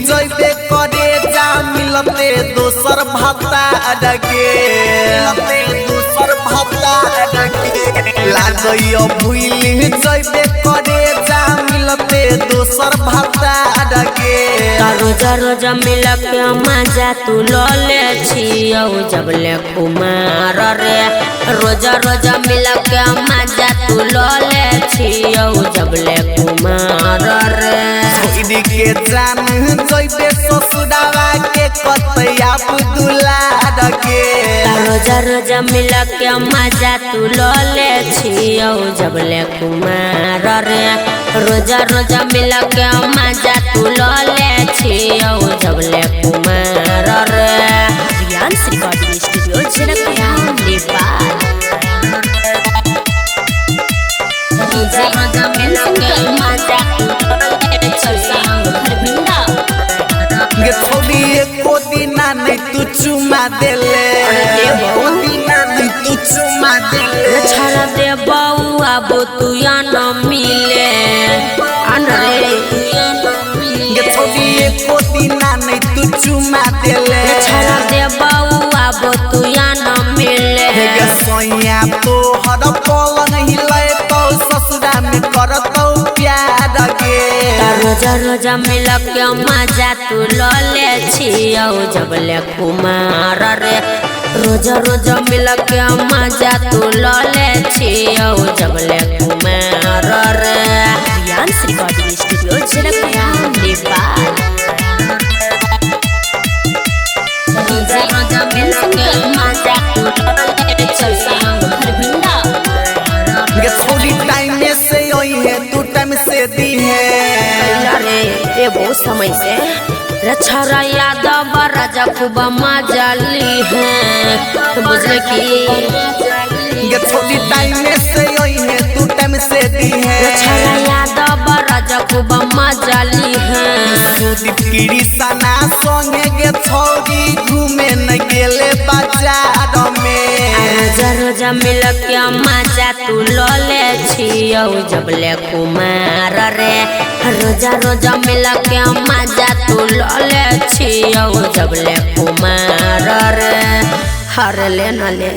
जैबे करे जा मिलते दोसर भाता अडगे लागइयो भूली जैबे करे जा मिलते दोसर भाता अडगे रोजा रोजा मिल के मजा तू ले छियो जबले कुमार रे रोजा रोजा मिल के मजा तू ले छियो जबले कुमार रे छोड़ी के जान जैबे ससुरावा के कतैया बुदुला अडगे रोजा रोजा मिल के मजा तू ले छियो जबले कुमार रे रोजा रोजा मिल के मजा तू ले छियो जबले कुमार रे रियांस रिकॉर्डिंग स्टूडियो जनकपुर नेपाल रोजा रोजा मिल के मजा तू ले छियो भरभिंडा गे छोड़ी एको दिना नहीं तू चुमा देले एको दिना नहीं तू चुमा देले छाड़ा दे बउआ बो तू या न मिले अनरे गे छोड़ी एको दिना नहीं तू चुमा देले छाड़ा दे बउआ बो तू या न मिले गे सोया तो हर पल नहीं ले तो ससुरा में करतो प्यार गे रोजा रोजा मिल के मजा तू ले छियो जबले कुमार रे रोजा रोजा मिल के मजा तू ले छियो जबले कुमार रे रियांस रिकॉर्डिंग स्टूडियो जनकपुर नेपाल रोजा रोजा मिल के मजा तू ले छियो भरभिंडा गे छोड़ी टाइम में से ओई है तू टाइम से दी है रे ये बहुत समय से रछरा यादव राजा खूब मजा ली है बुझले की गे छोड़ी टाइम में से ओई है तू टाइम से दी है रछरा यादव राजा खूब मजा ली है सुदीप कृष्णा संगे गे छोड़ी घूमे न गेले बाजार में रोजा रोजा मिल के मजा तू ले छियो जबले कुमार रे रोजा रोजा मिल के मजा तू ले छियो जबले कुमार रे हर ले न ले।